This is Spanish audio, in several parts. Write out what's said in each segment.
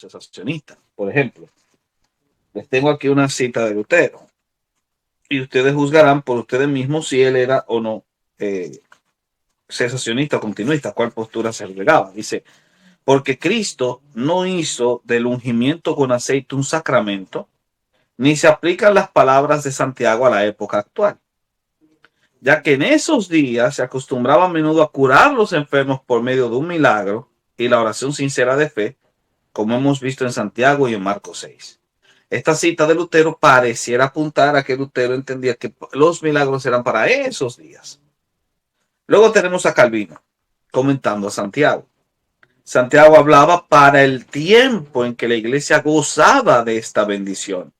cesacionistas. Por ejemplo, les tengo aquí una cita de Lutero y ustedes juzgarán por ustedes mismos si él era o no cesacionista o continuista, cuál postura se agregaba. Dice, porque Cristo no hizo del ungimiento con aceite un sacramento, ni se aplican las palabras de Santiago a la época actual, ya que en esos días se acostumbraba a menudo a curar los enfermos por medio de un milagro y la oración sincera de fe, como hemos visto en Santiago y en Marcos 6. Esta cita de Lutero pareciera apuntar a que Lutero entendía que los milagros eran para esos días. Luego tenemos a Calvino comentando a Santiago. Santiago hablaba para el tiempo en que la iglesia gozaba de esta bendición,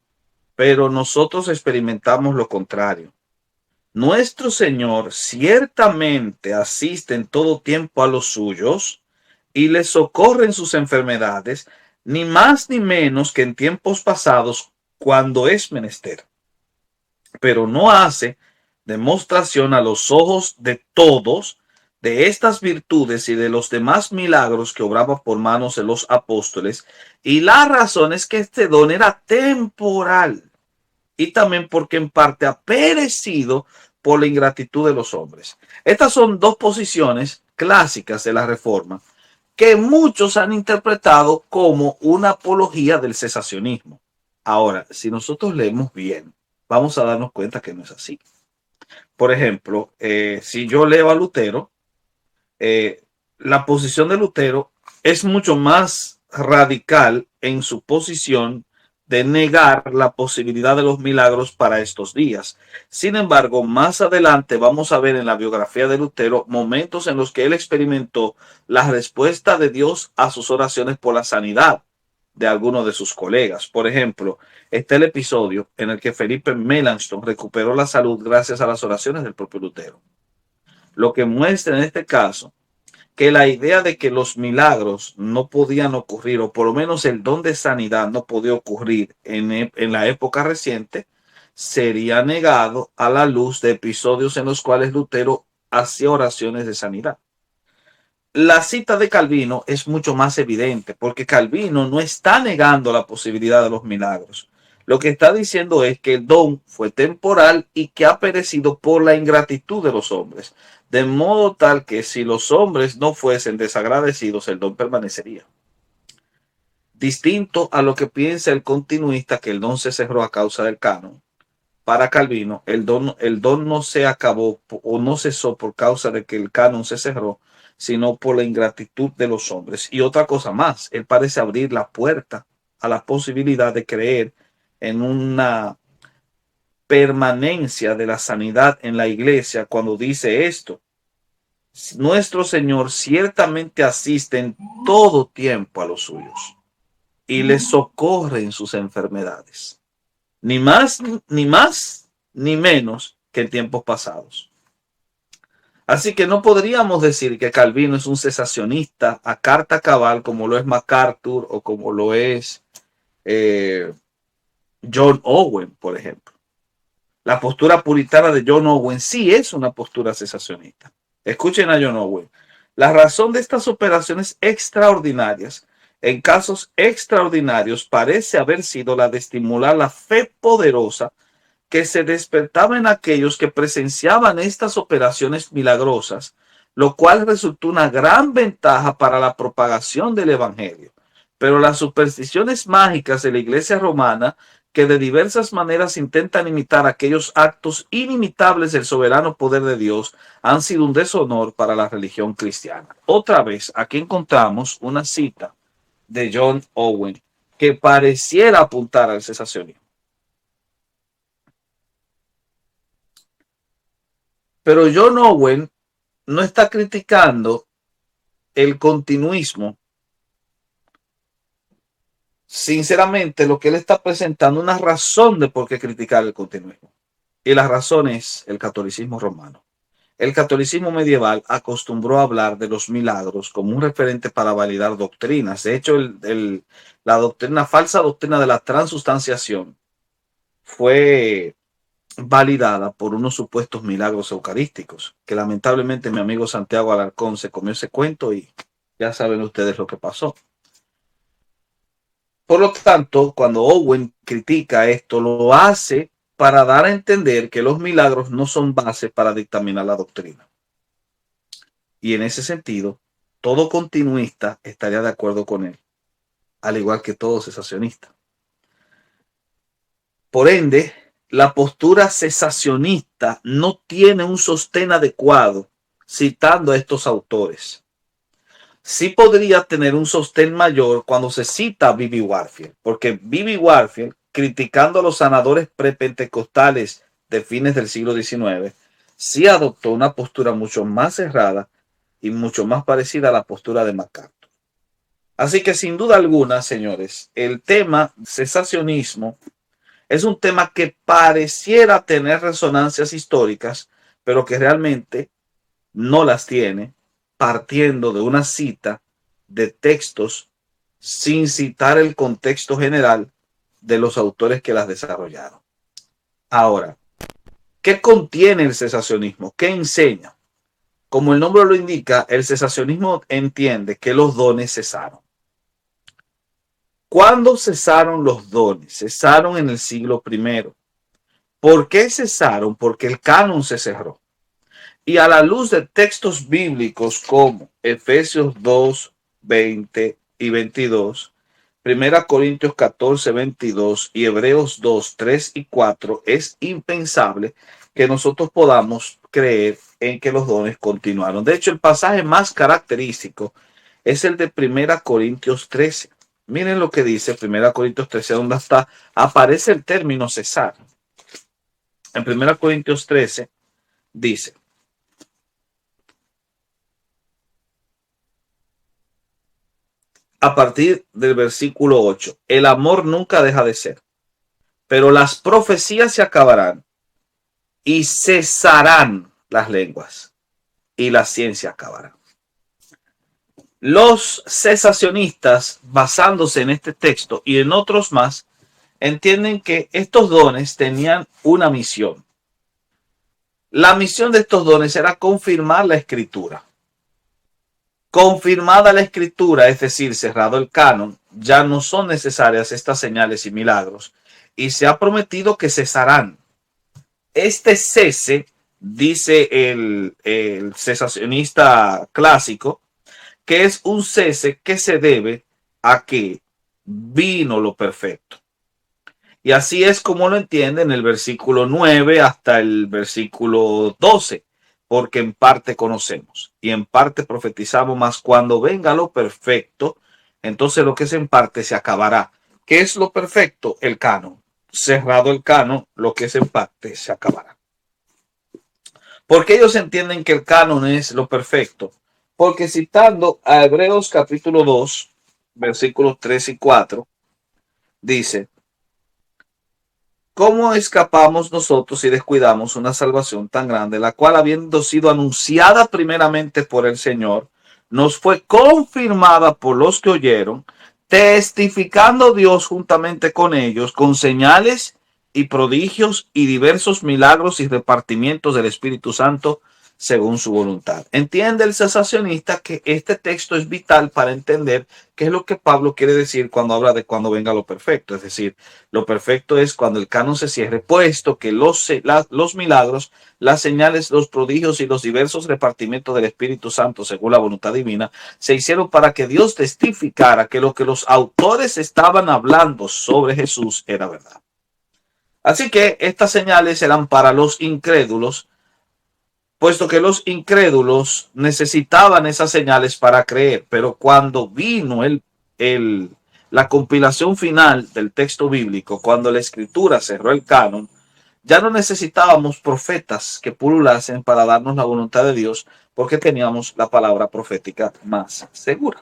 pero nosotros experimentamos lo contrario. Nuestro Señor ciertamente asiste en todo tiempo a los suyos y les socorre en sus enfermedades, ni más ni menos que en tiempos pasados cuando es menester. Pero no hace demostración a los ojos de todos de estas virtudes y de los demás milagros que obraba por manos de los apóstoles, y la razón es que este don era temporal y también porque en parte ha perecido por la ingratitud de los hombres. Estas son dos posiciones clásicas de la Reforma que muchos han interpretado como una apología del cesacionismo. Ahora, si nosotros leemos bien, vamos a darnos cuenta que no es así. Por ejemplo, si yo leo a Lutero, la posición de Lutero es mucho más radical en su posición de negar la posibilidad de los milagros para estos días. Sin embargo, más adelante vamos a ver en la biografía de Lutero momentos en los que él experimentó la respuesta de Dios a sus oraciones por la sanidad de algunos de sus colegas. Por ejemplo, está el episodio en el que Felipe Melanchthon recuperó la salud gracias a las oraciones del propio Lutero. Lo que muestra en este caso que la idea de que los milagros no podían ocurrir, o por lo menos el don de sanidad no podía ocurrir en la época reciente, sería negado a la luz de episodios en los cuales Lutero hacía oraciones de sanidad. La cita de Calvino es mucho más evidente porque Calvino no está negando la posibilidad de los milagros. Lo que está diciendo es que el don fue temporal y que ha perecido por la ingratitud de los hombres, de modo tal que si los hombres no fuesen desagradecidos, el don permanecería. Distinto a lo que piensa el continuista, que el don se cerró a causa del canon. Para Calvino, el don no se acabó o no cesó por causa de que el canon se cerró, sino por la ingratitud de los hombres. Y otra cosa más, él parece abrir la puerta a la posibilidad de creer en una permanencia de la sanidad en la iglesia cuando dice esto. Nuestro Señor ciertamente asiste en todo tiempo a los suyos y les socorre en sus enfermedades. Ni más, ni menos que en tiempos pasados. Así que no podríamos decir que Calvino es un cesacionista a carta cabal como lo es MacArthur o como lo es John Owen, por ejemplo. La postura puritana de John Owen sí es una postura cesacionista. Escuchen a John Owen. La razón de estas operaciones extraordinarias en casos extraordinarios parece haber sido la de estimular la fe poderosa que se despertaba en aquellos que presenciaban estas operaciones milagrosas, lo cual resultó una gran ventaja para la propagación del evangelio. Pero las supersticiones mágicas de la iglesia romana, que de diversas maneras intentan imitar aquellos actos inimitables del soberano poder de Dios, han sido un deshonor para la religión cristiana. Otra vez, aquí encontramos una cita de John Owen que pareciera apuntar al cesacionismo. Pero John Owen no está criticando el continuismo. Sinceramente, lo que él está presentando es una razón de por qué criticar el continuismo. Y la razón es el catolicismo romano. El catolicismo medieval acostumbró a hablar de los milagros como un referente para validar doctrinas. De hecho, la falsa doctrina de la transustanciación fue validada por unos supuestos milagros eucarísticos, que lamentablemente mi amigo Santiago Alarcón se comió ese cuento y ya saben ustedes lo que pasó. Por lo tanto, cuando Owen critica esto, lo hace para dar a entender que los milagros no son base para dictaminar la doctrina. Y en ese sentido, todo continuista estaría de acuerdo con él, al igual que todo cesacionista. Por ende, la postura cesacionista no tiene un sostén adecuado citando a estos autores. Sí podría tener un sostén mayor cuando se cita a B.B. Warfield, porque B.B. Warfield, criticando a los sanadores prepentecostales de fines del siglo XIX, sí adoptó una postura mucho más cerrada y mucho más parecida a la postura de MacArthur. Así que sin duda alguna, señores, el tema cesacionismo es un tema que pareciera tener resonancias históricas, pero que realmente no las tiene, partiendo de una cita de textos sin citar el contexto general de los autores que las desarrollaron. Ahora, ¿qué contiene el cesacionismo? ¿Qué enseña? Como el nombre lo indica, el cesacionismo entiende que los dones cesaron. ¿Cuándo cesaron los dones? Cesaron en el siglo I. ¿Por qué cesaron? Porque el canon se cerró. Y a la luz de textos bíblicos como Efesios 2, 20 y 22, 1 Corintios 14, 22 y Hebreos 2, 3 y 4, es impensable que nosotros podamos creer en que los dones continuaron. De hecho, el pasaje más característico es el de 1 Corintios 13. Miren lo que dice 1 Corintios 13, donde hasta aparece el término cesar. En 1 Corintios 13 dice: a partir del versículo 8, el amor nunca deja de ser, pero las profecías se acabarán y cesarán las lenguas y la ciencia acabará. Los cesacionistas, basándose en este texto y en otros más, entienden que estos dones tenían una misión. La misión de estos dones era confirmar la escritura. Confirmada la escritura, es decir, cerrado el canon, ya no son necesarias estas señales y milagros, y se ha prometido que cesarán. Este cese, dice el cesacionista clásico, que es un cese que se debe a que vino lo perfecto. Y así es como lo entiende en el versículo 9 hasta el versículo 12, porque en parte conocemos y en parte profetizamos, mas cuando venga lo perfecto, entonces lo que es en parte se acabará. ¿Qué es lo perfecto? El canon. Cerrado el canon, lo que es en parte se acabará. Porque ellos entienden que el canon es lo perfecto. Porque citando a Hebreos capítulo 2, versículos 3 y 4, dice: ¿cómo escapamos nosotros si descuidamos una salvación tan grande, la cual, habiendo sido anunciada primeramente por el Señor, nos fue confirmada por los que oyeron, testificando Dios juntamente con ellos, con señales y prodigios y diversos milagros y repartimientos del Espíritu Santo según su voluntad? Entiende el cesacionista que este texto es vital para entender qué es lo que Pablo quiere decir cuando habla de cuando venga lo perfecto. Es decir, lo perfecto es cuando el canon se cierre, puesto que los milagros, las señales, los prodigios y los diversos repartimientos del Espíritu Santo, según la voluntad divina, se hicieron para que Dios testificara que lo que los autores estaban hablando sobre Jesús era verdad. Así que estas señales eran para los incrédulos, puesto que los incrédulos necesitaban esas señales para creer. Pero cuando vino la compilación final del texto bíblico, cuando la escritura cerró el canon, ya no necesitábamos profetas que pululasen para darnos la voluntad de Dios, porque teníamos la palabra profética más segura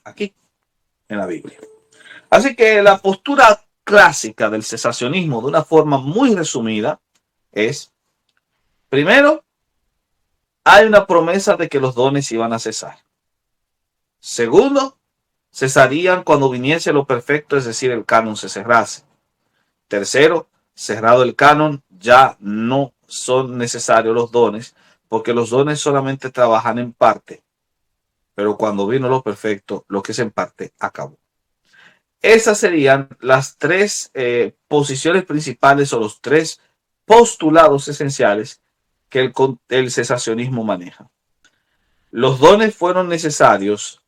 aquí en la Biblia. Así que la postura clásica del cesacionismo, de una forma muy resumida, es: primero, hay una promesa de que los dones iban a cesar. Segundo, cesarían cuando viniese lo perfecto, es decir, el canon se cerrase. Tercero, cerrado el canon, ya no son necesarios los dones, porque los dones solamente trabajan en parte. Pero cuando vino lo perfecto, lo que es en parte acabó. Esas serían las tres posiciones principales o los tres postulados esenciales que el cesacionismo maneja. Los dones fueron necesarios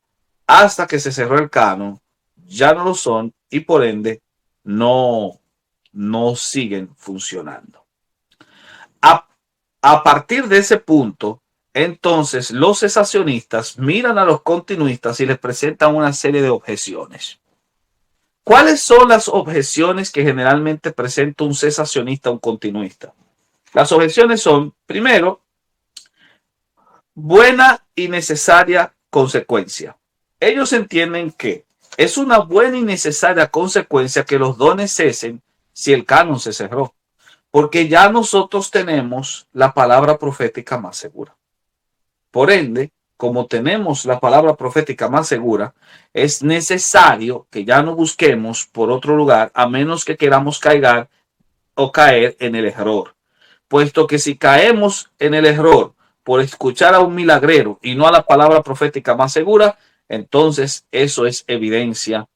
hasta que se cerró el canon, ya no lo son y por ende no, no siguen funcionando. A, a partir de ese punto, entonces los cesacionistas miran a los continuistas y les presentan una serie de objeciones. ¿Cuáles son las objeciones que generalmente presenta un cesacionista a un continuista? Las objeciones son, primero, buena y necesaria consecuencia. Ellos entienden que es una buena y necesaria consecuencia que los dones cesen si el canon se cerró, porque ya nosotros tenemos la palabra profética más segura. Por ende, como tenemos la palabra profética más segura, es necesario que ya no busquemos por otro lugar a menos que queramos caer en el error. Puesto que si caemos en el error por escuchar a un milagrero y no a la palabra profética más segura, entonces eso es evidencia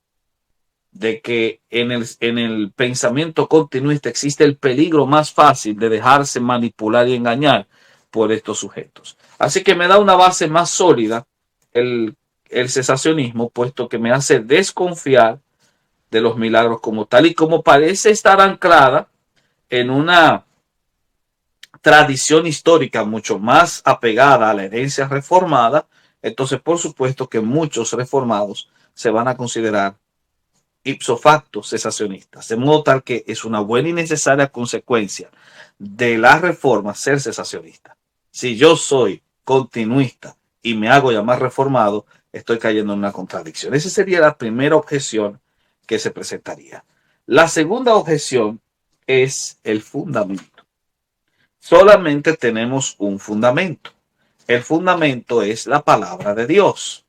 de que en el pensamiento continuista existe el peligro más fácil de dejarse manipular y engañar por estos sujetos. Así que me da una base más sólida el cesacionismo, puesto que me hace desconfiar de los milagros como tal y como parece estar anclada en una tradición histórica mucho más apegada a la herencia reformada, entonces por supuesto que muchos reformados se van a considerar ipso facto cesacionistas, de modo tal que es una buena y necesaria consecuencia de la reforma ser cesacionista. Si yo soy continuista y me hago llamar reformado, estoy cayendo en una contradicción. Esa sería la primera objeción que se presentaría. La segunda objeción es el fundamento. Solamente tenemos un fundamento. El fundamento es la palabra de Dios.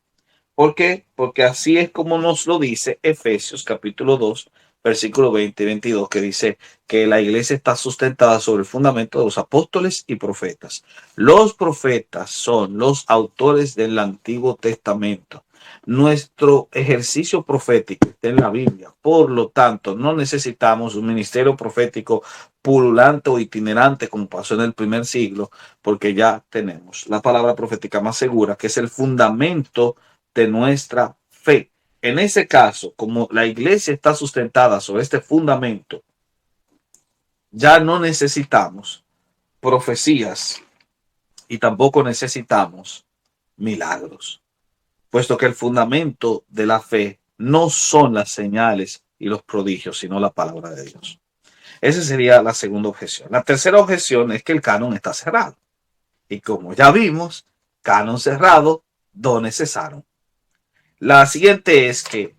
¿Por qué? Porque así es como nos lo dice Efesios capítulo 2, versículo 20 y 22, que dice que la iglesia está sustentada sobre el fundamento de los apóstoles y profetas. Los profetas son los autores del Antiguo Testamento. Nuestro ejercicio profético está en la Biblia. Por lo tanto, no necesitamos un ministerio profético pululante o itinerante como pasó en el primer siglo, porque ya tenemos la palabra profética más segura, que es el fundamento de nuestra fe. En ese caso, como la iglesia está sustentada sobre este fundamento, ya no necesitamos profecías y tampoco necesitamos milagros, puesto que el fundamento de la fe no son las señales y los prodigios, sino la palabra de Dios. Esa sería la segunda objeción. La tercera objeción es que el canon está cerrado. Y como ya vimos, canon cerrado, dones cesaron. La siguiente es que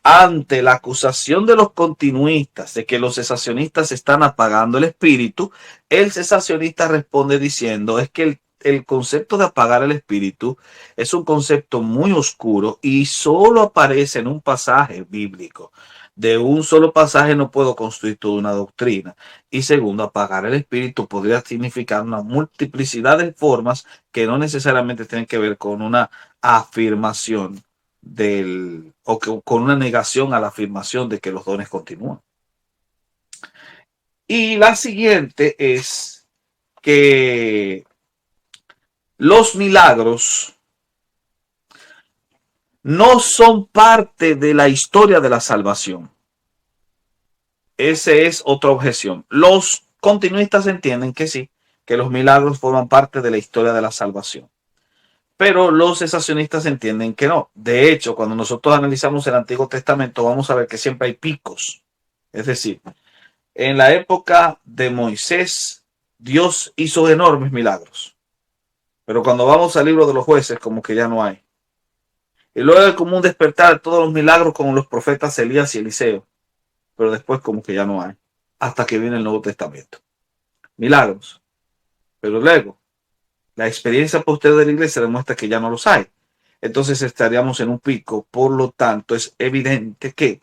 ante la acusación de los continuistas de que los cesacionistas están apagando el espíritu, el cesacionista responde diciendo es que el concepto de apagar el espíritu es un concepto muy oscuro y solo aparece en un pasaje bíblico. De un solo pasaje no puedo construir toda una doctrina. Y segundo, apagar el espíritu podría significar una multiplicidad de formas que no necesariamente tienen que ver con una afirmación con una negación a la afirmación de que los dones continúan. Y la siguiente es que los milagros no son parte de la historia de la salvación. Esa es otra objeción. Los continuistas entienden que sí, que los milagros forman parte de la historia de la salvación. Pero los cesacionistas entienden que no. De hecho, cuando nosotros analizamos el Antiguo Testamento, vamos a ver que siempre hay picos. Es decir, en la época de Moisés, Dios hizo enormes milagros. Pero cuando vamos al libro de los jueces, como que ya no hay. Y luego hay como un despertar de todos los milagros con los profetas Elías y Eliseo. Pero después como que ya no hay. Hasta que viene el Nuevo Testamento. Milagros. Pero luego, la experiencia posterior de la iglesia demuestra que ya no los hay. Entonces estaríamos en un pico. Por lo tanto, es evidente que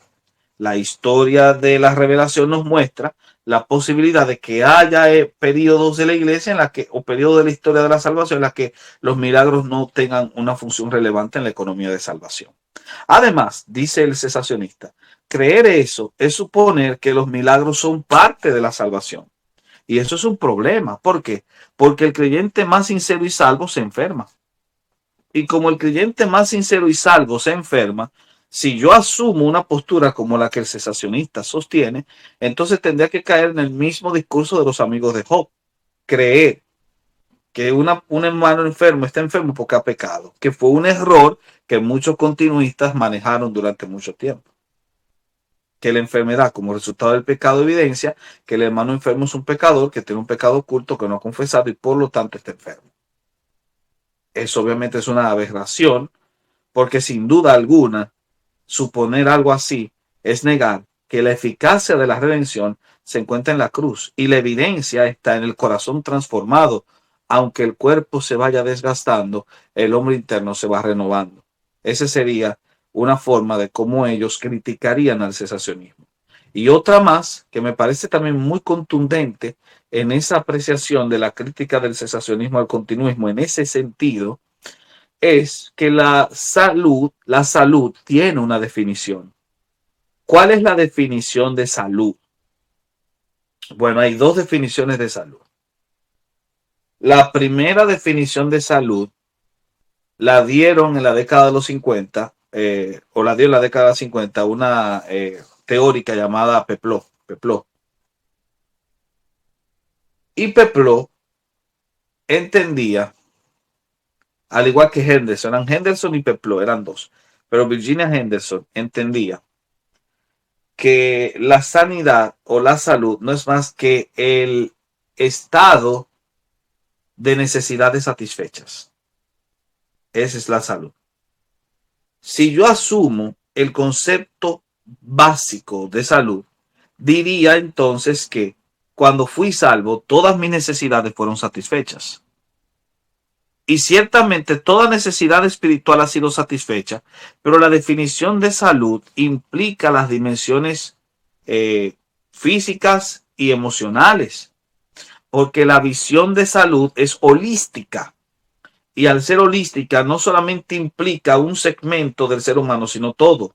la historia de la revelación nos muestra la posibilidad de que haya periodos de la iglesia en la que, o periodos de la historia de la salvación en la que los milagros no tengan una función relevante en la economía de salvación. Además, dice el cesacionista, creer eso es suponer que los milagros son parte de la salvación. Y eso es un problema. ¿Por qué? Porque el creyente más sincero y salvo se enferma. Y como el creyente más sincero y salvo se enferma, si yo asumo una postura como la que el cesacionista sostiene, entonces tendría que caer en el mismo discurso de los amigos de Job. Creer que un hermano enfermo está enfermo porque ha pecado, que fue un error que muchos continuistas manejaron durante mucho tiempo. Que la enfermedad como resultado del pecado evidencia que el hermano enfermo es un pecador, que tiene un pecado oculto que no ha confesado y por lo tanto está enfermo. Eso obviamente es una aberración, porque sin duda alguna suponer algo así es negar que la eficacia de la redención se encuentra en la cruz y la evidencia está en el corazón transformado. Aunque el cuerpo se vaya desgastando, el hombre interno se va renovando. Esa sería una forma de cómo ellos criticarían al cesacionismo. Y otra más que me parece también muy contundente en esa apreciación de la crítica del cesacionismo al continuismo en ese sentido, es que la salud tiene una definición. ¿Cuál es la definición de salud? Bueno, hay dos definiciones de salud. La primera definición de salud la dieron en la década de los 50, o la dio en la década de los 50 una teórica llamada Peplot. Y Peplot entendía, al igual que Henderson, eran Henderson y Peplot, eran dos, pero Virginia Henderson entendía que la sanidad o la salud no es más que el estado de necesidades satisfechas. Esa es la salud. Si yo asumo el concepto básico de salud, diría entonces que cuando fui salvo, todas mis necesidades fueron satisfechas. Y ciertamente toda necesidad espiritual ha sido satisfecha, pero la definición de salud implica las dimensiones físicas y emocionales, porque la visión de salud es holística. Y al ser holística no solamente implica un segmento del ser humano, sino todo.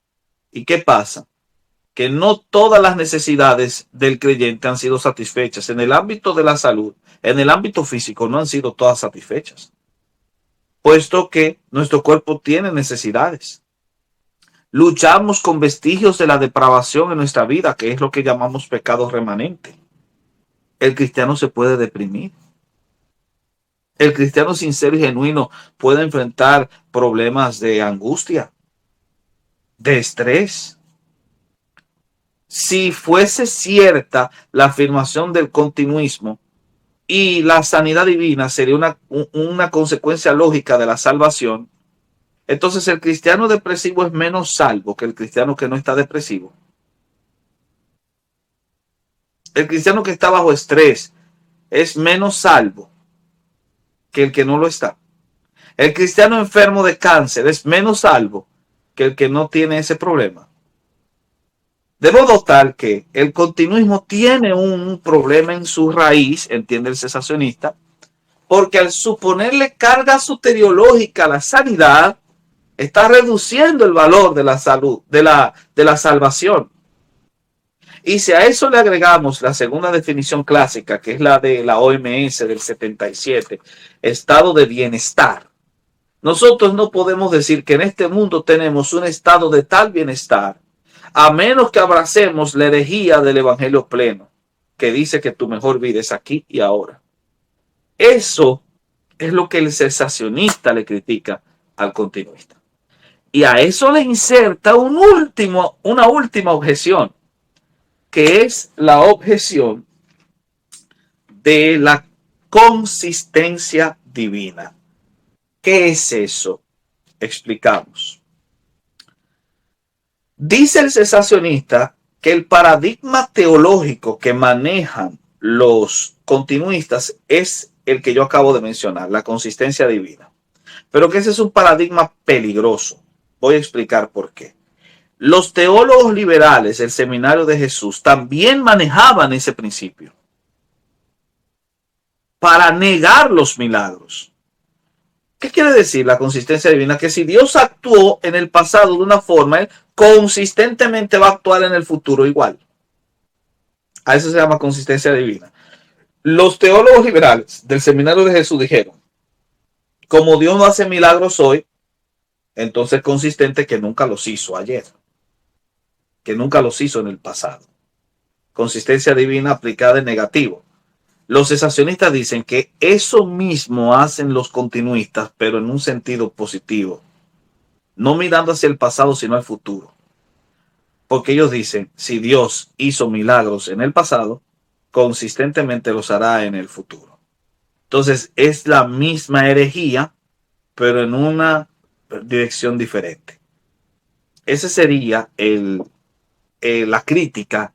¿Y qué pasa? Que no todas las necesidades del creyente han sido satisfechas. En el ámbito de la salud, en el ámbito físico, no han sido todas satisfechas, puesto que nuestro cuerpo tiene necesidades. Luchamos con vestigios de la depravación en nuestra vida, que es lo que llamamos pecado remanente. El cristiano se puede deprimir. El cristiano sincero y genuino puede enfrentar problemas de angustia, de estrés. Si fuese cierta la afirmación del continuismo y la sanidad divina sería una consecuencia lógica de la salvación, entonces el cristiano depresivo es menos salvo que el cristiano que no está depresivo. El cristiano que está bajo estrés es menos salvo que el que no lo está. El cristiano enfermo de cáncer es menos salvo que el que no tiene ese problema. De modo tal que el continuismo tiene un problema en su raíz, entiende el cesacionista, porque al suponerle carga soteriológica a la sanidad, está reduciendo el valor de la salud, de la salvación. Y si a eso le agregamos la segunda definición clásica, que es la de la OMS del 77, estado de bienestar, nosotros no podemos decir que en este mundo tenemos un estado de tal bienestar, a menos que abracemos la herejía del evangelio pleno, que dice que tu mejor vida es aquí y ahora. Eso es lo que el cesacionista le critica al continuista. Y a eso le inserta una última objeción, que es la objeción de la consistencia divina. ¿Qué es eso? Explicamos. Dice el cesacionista que el paradigma teológico que manejan los continuistas es el que yo acabo de mencionar, la consistencia divina. Pero que ese es un paradigma peligroso. Voy a explicar por qué. Los teólogos liberales del Seminario de Jesús también manejaban ese principio para negar los milagros. ¿Qué quiere decir la consistencia divina? Que si Dios actuó en el pasado de una forma, Él consistentemente va a actuar en el futuro igual. A eso se llama consistencia divina. Los teólogos liberales del Seminario de Jesús dijeron, como Dios no hace milagros hoy, entonces es consistente que nunca los hizo ayer, que nunca los hizo en el pasado. Consistencia divina aplicada en negativo. Los cesacionistas dicen que eso mismo hacen los continuistas, pero en un sentido positivo, no mirando hacia el pasado, sino al futuro. Porque ellos dicen, si Dios hizo milagros en el pasado, consistentemente los hará en el futuro. Entonces es la misma herejía, pero en una dirección diferente. Esa sería la crítica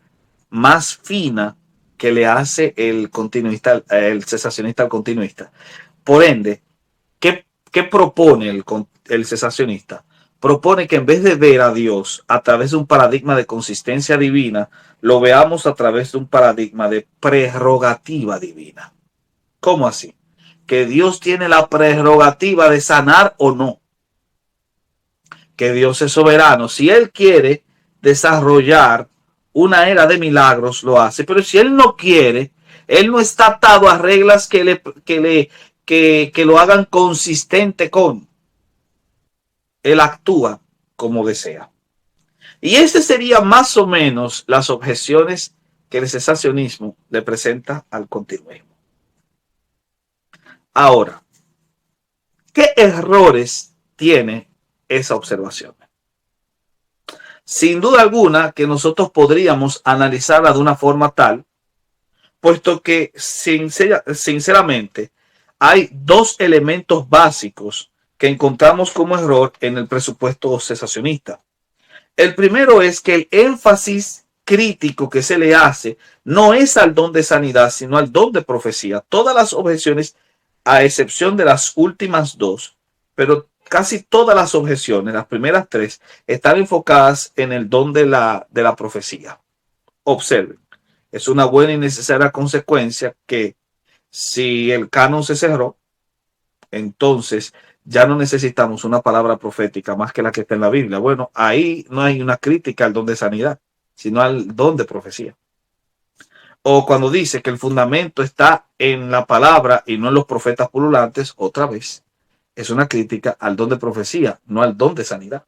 más fina que le hace el continuista, el cesacionista al continuista. Por ende, ¿qué propone el cesacionista? Propone que en vez de ver a Dios a través de un paradigma de consistencia divina, lo veamos a través de un paradigma de prerrogativa divina. ¿Cómo así? Que Dios tiene la prerrogativa de sanar o no. Que Dios es soberano. Si Él quiere desarrollar una era de milagros, lo hace. Pero si Él no quiere, Él no está atado a reglas que lo hagan consistente con. Él actúa como desea. Y esas serían más o menos las objeciones que el cesacionismo le presenta al continuismo. Ahora, ¿qué errores tiene esa observación? Sin duda alguna que nosotros podríamos analizarla de una forma tal, puesto que sinceramente hay dos elementos básicos que encontramos como error en el presupuesto cesacionista. El primero es que el énfasis crítico que se le hace no es al don de sanidad, sino al don de profecía. Todas las objeciones, a excepción de las últimas dos, pero casi todas las objeciones, las primeras tres, están enfocadas en el don de la profecía. Observen, es una buena y necesaria consecuencia que si el canon se cerró, entonces ya no necesitamos una palabra profética más que la que está en la Biblia. Bueno, ahí no hay una crítica al don de sanidad, sino al don de profecía. O cuando dice que el fundamento está en la palabra y no en los profetas pululantes, otra vez, es una crítica al don de profecía, no al don de sanidad.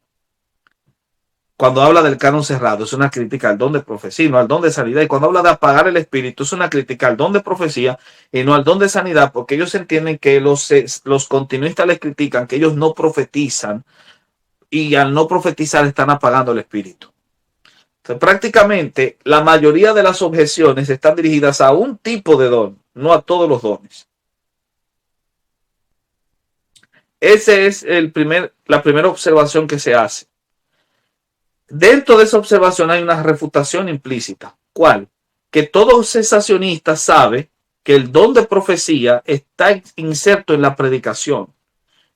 Cuando habla del canon cerrado, es una crítica al don de profecía, no al don de sanidad. Y cuando habla de apagar el espíritu, es una crítica al don de profecía y no al don de sanidad, porque ellos entienden que los continuistas les critican que ellos no profetizan y al no profetizar están apagando el espíritu. Entonces, prácticamente la mayoría de las objeciones están dirigidas a un tipo de don, no a todos los dones. Esa es la primera observación que se hace. Dentro de esa observación hay una refutación implícita. ¿Cuál? Que todo cesacionista sabe que el don de profecía está inserto en la predicación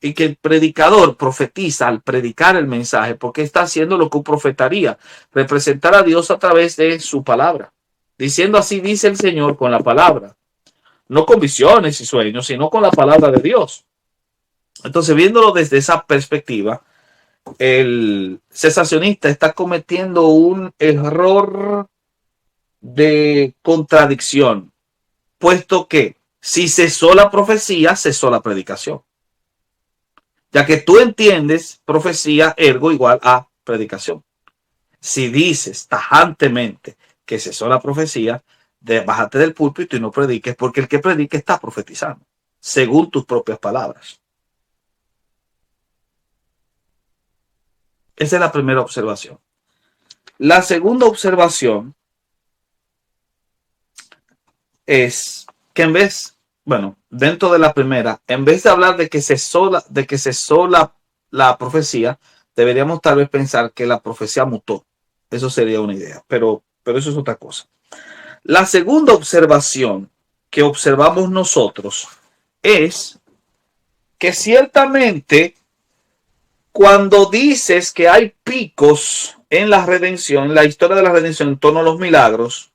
y que el predicador profetiza al predicar el mensaje porque está haciendo lo que un profetaría, representar a Dios a través de su palabra, diciendo así dice el Señor con la palabra, no con visiones y sueños, sino con la palabra de Dios. Entonces, viéndolo desde esa perspectiva, el cesacionista está cometiendo un error de contradicción, puesto que si cesó la profecía, cesó la predicación. Ya que tú entiendes profecía, ergo igual a predicación. Si dices tajantemente que cesó la profecía, bájate del púlpito y no prediques, porque el que predique está profetizando, según tus propias palabras. Esa es la primera observación. La segunda observación es que dentro de la primera, en vez de hablar de que cesó la profecía, deberíamos tal vez pensar que la profecía mutó. Eso sería una idea, pero eso es otra cosa. La segunda observación que observamos nosotros es que ciertamente cuando dices que hay picos en la redención, la historia de la redención en torno a los milagros,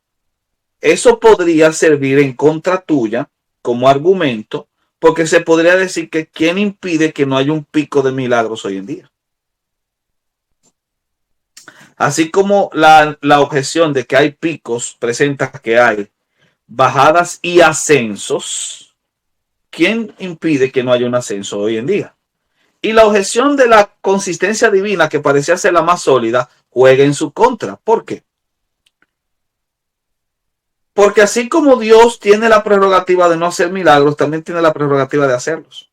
eso podría servir en contra tuya como argumento Porque se podría decir que ¿quién impide que no haya un pico de milagros hoy en día? Así como la objeción de que hay picos presenta que hay bajadas y ascensos, ¿quién impide que no haya un ascenso hoy en día? Y la objeción de la consistencia divina, que parecía ser la más sólida, juega en su contra. ¿Por qué? Porque así como Dios tiene la prerrogativa de no hacer milagros, también tiene la prerrogativa de hacerlos.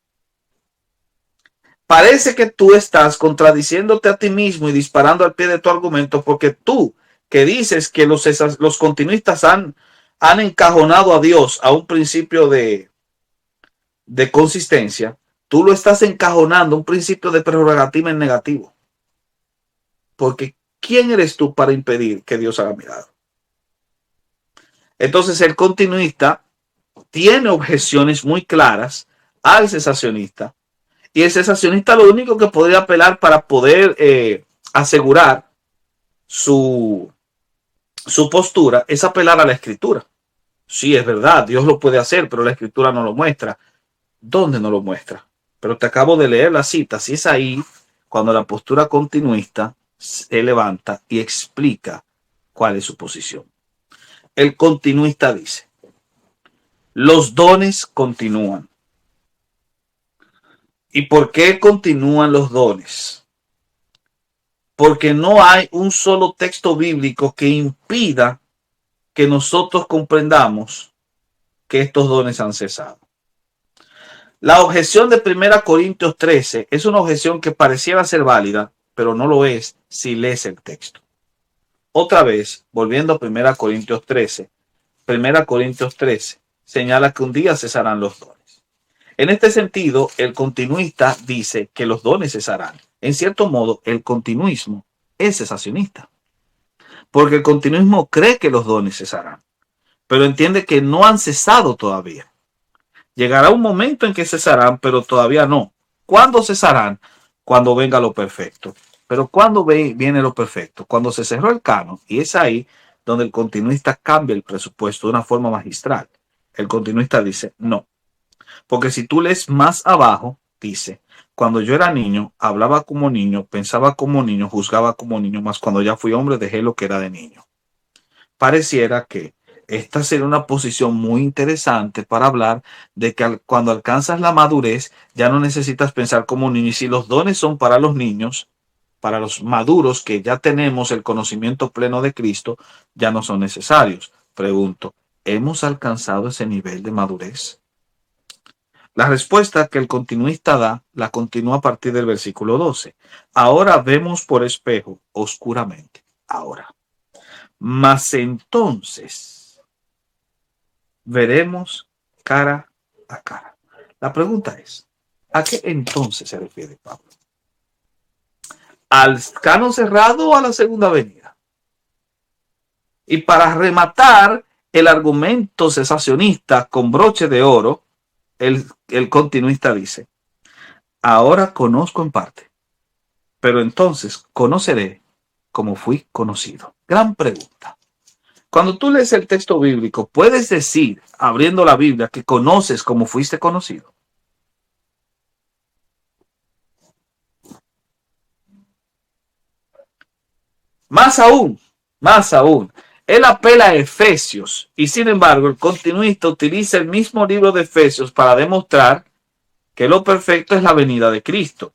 Parece que tú estás contradiciéndote a ti mismo y disparando al pie de tu argumento, porque tú, que dices que los continuistas han encajonado a Dios a un principio de consistencia, tú lo estás encajonando a un principio de prerrogativa en negativo. Porque ¿quién eres tú para impedir que Dios haga milagros? Entonces el continuista tiene objeciones muy claras al cesacionista, y el cesacionista lo único que podría apelar para poder asegurar su postura es apelar a la escritura. Sí, es verdad, Dios lo puede hacer, pero la escritura no lo muestra. ¿Dónde no lo muestra? Pero te acabo de leer la cita. Si es ahí cuando la postura continuista se levanta y explica cuál es su posición. El continuista dice, los dones continúan. ¿Y por qué continúan los dones? Porque no hay un solo texto bíblico que impida que nosotros comprendamos que estos dones han cesado. La objeción de 1 Corintios 13 es una objeción que pareciera ser válida, pero no lo es si lees el texto. Otra vez, volviendo a 1 Corintios 13, 1 Corintios 13 señala que un día cesarán los dones. En este sentido, el continuista dice que los dones cesarán. En cierto modo, el continuismo es cesacionista, porque el continuismo cree que los dones cesarán, pero entiende que no han cesado todavía. Llegará un momento en que cesarán, pero todavía no. ¿Cuándo cesarán? Cuando venga lo perfecto. Pero ¿cuándo viene lo perfecto? Cuando se cerró el canon, y es ahí donde el continuista cambia el presupuesto de una forma magistral. El continuista dice, no. Porque si tú lees más abajo, dice, cuando yo era niño, hablaba como niño, pensaba como niño, juzgaba como niño, mas cuando ya fui hombre dejé lo que era de niño. Pareciera que esta sería una posición muy interesante para hablar de que cuando alcanzas la madurez ya no necesitas pensar como un niño. Y si los dones son para los niños, para los maduros que ya tenemos el conocimiento pleno de Cristo, ya no son necesarios. Pregunto, ¿hemos alcanzado ese nivel de madurez? La respuesta que el continuista da la continúa a partir del versículo 12. Ahora vemos por espejo oscuramente. Ahora. Mas entonces veremos cara a cara. La pregunta es, ¿a qué entonces se refiere Pablo? ¿Al canon cerrado o a la segunda venida? Y para rematar el argumento cesacionista con broche de oro, el continuista dice, ahora conozco en parte, pero entonces conoceré como fui conocido. Gran pregunta. Cuando tú lees el texto bíblico, puedes decir, abriendo la Biblia, que conoces como fuiste conocido. Más aún, él apela a Efesios y sin embargo el continuista utiliza el mismo libro de Efesios para demostrar que lo perfecto es la venida de Cristo.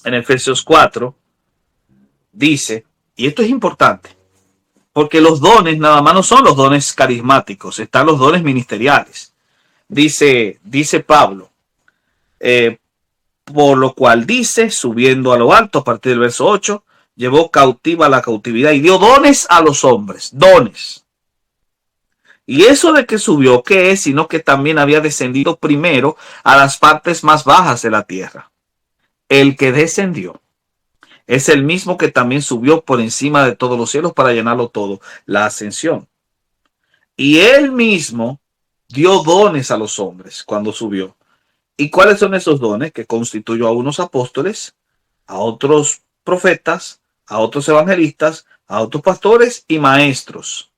En Efesios 4 dice, y esto es importante, porque los dones nada más no son los dones carismáticos, están los dones ministeriales. Dice Pablo, por lo cual dice, subiendo a lo alto, a partir del verso 8, llevó cautiva la cautividad y dio dones a los hombres, dones. Y eso de que subió, ¿qué es? Sino que también había descendido primero a las partes más bajas de la tierra. El que descendió es el mismo que también subió por encima de todos los cielos para llenarlo todo, la ascensión. Y él mismo dio dones a los hombres cuando subió. ¿Y cuáles son esos dones? Que constituyó a unos apóstoles, a otros profetas, a otros evangelistas, a otros pastores y maestros,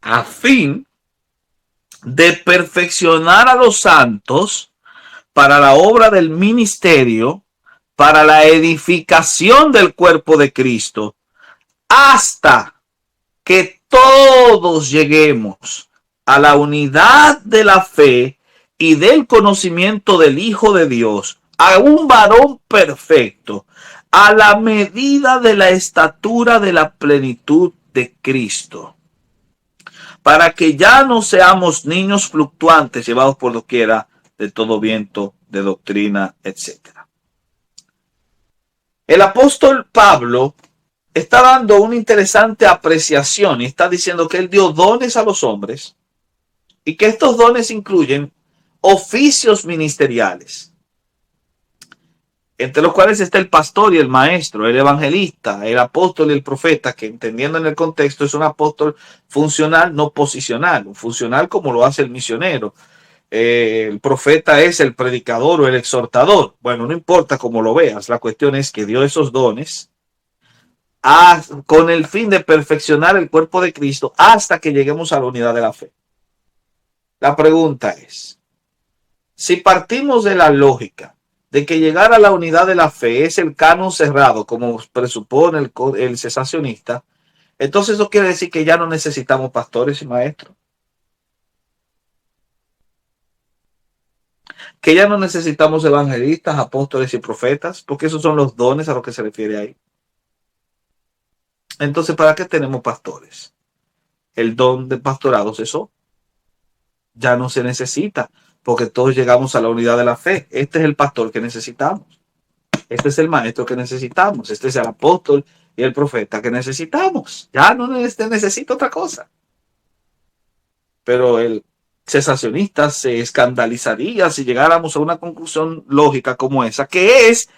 a fin de perfeccionar a los santos para la obra del ministerio, para la edificación del cuerpo de Cristo, hasta que todos lleguemos a la unidad de la fe y del conocimiento del Hijo de Dios, a un varón perfecto, a la medida de la estatura de la plenitud de Cristo, para que ya no seamos niños fluctuantes llevados por doquiera de todo viento de doctrina, etc. El apóstol Pablo está dando una interesante apreciación y está diciendo que él dio dones a los hombres y que estos dones incluyen oficios ministeriales, entre los cuales está el pastor y el maestro, el evangelista, el apóstol y el profeta, que entendiendo en el contexto es un apóstol funcional, no posicional, un funcional como lo hace el misionero. El profeta es el predicador o el exhortador. Bueno, no importa cómo lo veas, la cuestión es que dio esos dones con el fin de perfeccionar el cuerpo de Cristo hasta que lleguemos a la unidad de la fe. La pregunta es, si partimos de la lógica de que llegar a la unidad de la fe es el canon cerrado, como presupone el cesacionista, entonces eso quiere decir que ya no necesitamos pastores y maestros, que ya no necesitamos evangelistas, apóstoles y profetas, porque esos son los dones a los que se refiere ahí. Entonces, ¿para qué tenemos pastores? El don de pastorado cesó. Ya no se necesita, porque todos llegamos a la unidad de la fe. Este es el pastor que necesitamos. Este es el maestro que necesitamos. Este es el apóstol y el profeta que necesitamos. Ya no necesita otra cosa. Pero el cesacionista se escandalizaría si llegáramos a una conclusión lógica como esa, que es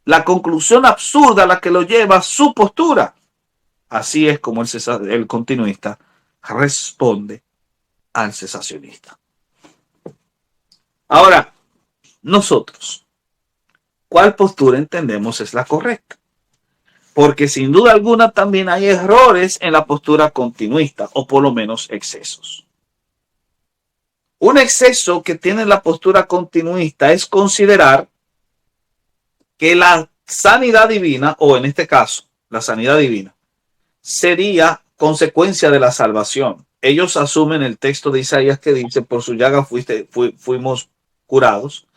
la conclusión absurda a la que lo lleva su postura. Así es como el continuista responde al cesacionista. Ahora, nosotros, ¿cuál postura entendemos es la correcta? Porque sin duda alguna también hay errores en la postura continuista, o por lo menos excesos. Un exceso que tiene la postura continuista es considerar que la sanidad divina, o en este caso, la sanidad divina, sería consecuencia de la salvación. Ellos asumen el texto de Isaías que dice, por su llaga fuimos curados,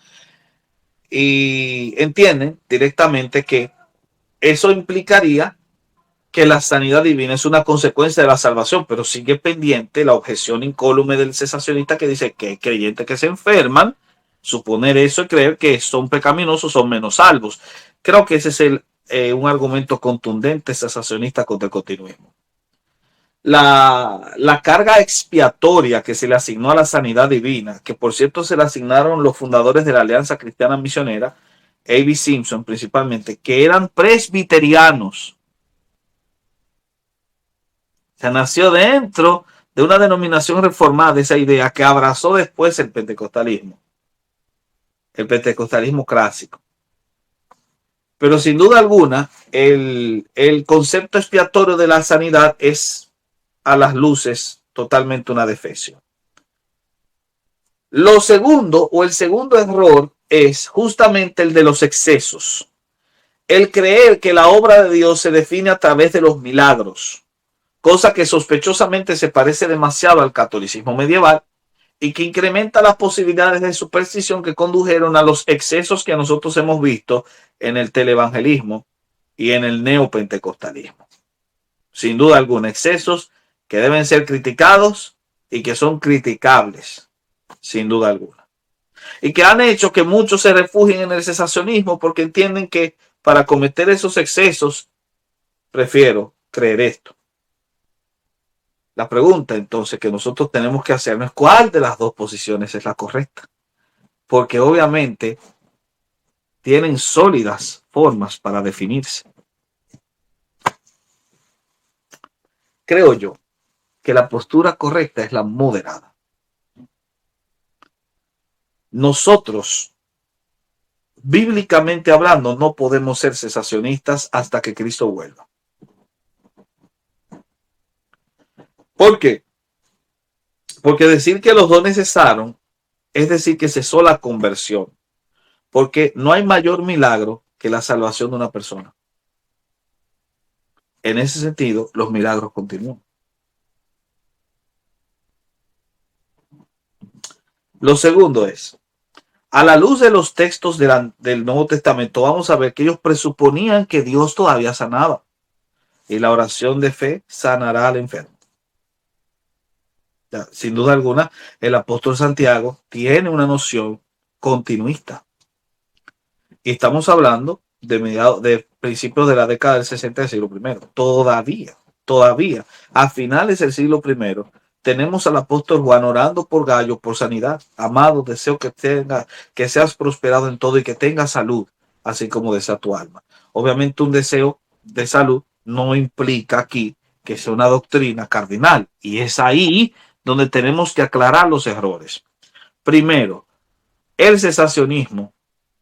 y entienden directamente que eso implicaría que la sanidad divina es una consecuencia de la salvación, pero sigue pendiente la objeción incólume del cesacionista que dice que hay creyentes que se enferman, suponer eso y creer que son pecaminosos, son menos salvos. Creo que ese es un argumento contundente cesacionista contra el continuismo. La carga expiatoria que se le asignó a la sanidad divina, que por cierto se le asignaron los fundadores de la Alianza Cristiana Misionera, A.B. Simpson principalmente, que eran presbiterianos. O sea, nació dentro de una denominación reformada, esa idea que abrazó después el pentecostalismo clásico. Pero sin duda alguna, el concepto expiatorio de la sanidad es a las luces totalmente una defecio. Lo segundo, o el segundo error, es justamente el de los excesos. El creer que la obra de Dios se define a través de los milagros, cosa que sospechosamente se parece demasiado al catolicismo medieval y que incrementa las posibilidades de superstición que condujeron a los excesos que nosotros hemos visto en el televangelismo y en el neopentecostalismo. Sin duda alguna, excesos que deben ser criticados y que son criticables, sin duda alguna. Y que han hecho que muchos se refugien en el cesacionismo porque entienden que para cometer esos excesos, prefiero creer esto. La pregunta entonces que nosotros tenemos que hacernos es cuál de las dos posiciones es la correcta. Porque obviamente tienen sólidas formas para definirse. Creo yo que la postura correcta es la moderada. Nosotros, bíblicamente hablando, no podemos ser cesacionistas hasta que Cristo vuelva. ¿Por qué? Porque decir que los dones cesaron es decir que cesó la conversión. porque no hay mayor milagro que la salvación de una persona. En ese sentido, los milagros continúan. Lo segundo es, a la luz de los textos del Nuevo Testamento, vamos a ver que ellos presuponían que Dios todavía sanaba. Y la oración de fe sanará al enfermo. Ya, sin duda alguna, el apóstol Santiago tiene una noción continuista. Y estamos hablando de principios de la década del 60 del siglo I. Todavía, a finales del siglo I, tenemos al apóstol Juan orando por Gallo por sanidad. Amado, deseo que seas prosperado en todo y que tengas salud, así como desea tu alma. Obviamente un deseo de salud no implica aquí que sea una doctrina cardinal. Y es ahí donde tenemos que aclarar los errores. Primero, el cesacionismo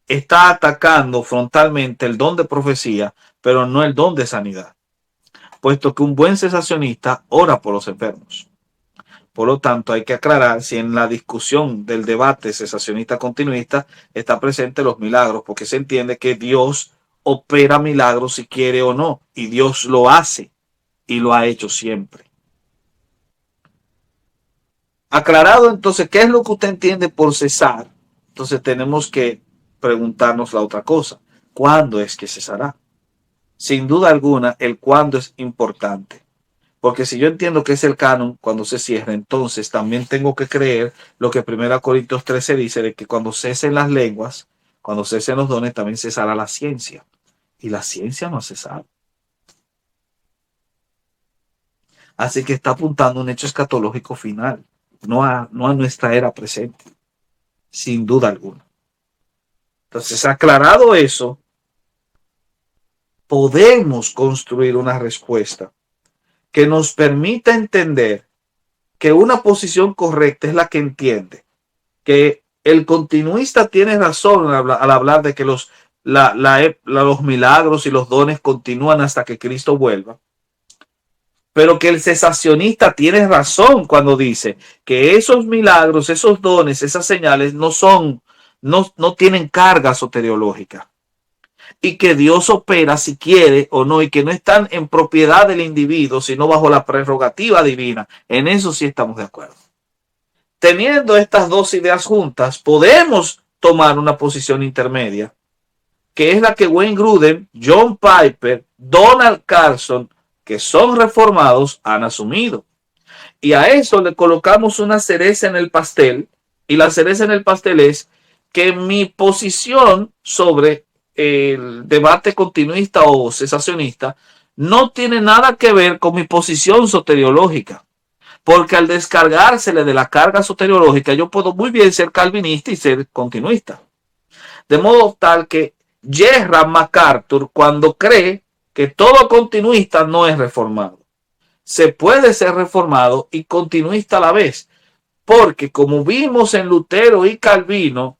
está atacando frontalmente el don de profecía, pero no el don de sanidad, puesto que un buen cesacionista ora por los enfermos. Por lo tanto, hay que aclarar si en la discusión del debate cesacionista continuista está presente los milagros, porque se entiende que Dios opera milagros si quiere o no, y Dios lo hace y lo ha hecho siempre. Aclarado entonces, ¿qué es lo que usted entiende por cesar? Entonces tenemos que preguntarnos la otra cosa. ¿Cuándo es que cesará? Sin duda alguna, el cuándo es importante. Porque si yo entiendo que es el canon cuando se cierra, entonces también tengo que creer lo que 1 Corintios 13 dice, de que cuando cesen las lenguas, cuando cesen los dones, también cesará la ciencia. Y la ciencia no ha cesado. Así que está apuntando a un hecho escatológico final, no a nuestra era presente, sin duda alguna. Entonces, aclarado eso, podemos construir una respuesta que nos permita entender que una posición correcta es la que entiende que el continuista tiene razón al hablar de que los milagros y los dones continúan hasta que Cristo vuelva, pero que el cesacionista tiene razón cuando dice que esos milagros, esos dones, esas señales no tienen carga soteriológica, y que Dios opera si quiere o no, y que no están en propiedad del individuo, sino bajo la prerrogativa divina. En eso sí estamos de acuerdo. Teniendo estas dos ideas juntas, podemos tomar una posición intermedia, que es la que Wayne Grudem, John Piper, Donald Carson, que son reformados, han asumido. Y a eso le colocamos una cereza en el pastel, y la cereza en el pastel es que mi posición sobre el debate continuista o cesacionista no tiene nada que ver con mi posición soteriológica. Porque al descargársele de la carga soteriológica, yo puedo muy bien ser calvinista y ser continuista. De modo tal que Gerald MacArthur, cuando cree que todo continuista no es reformado, se puede ser reformado y continuista a la vez. Porque como vimos en Lutero y Calvino,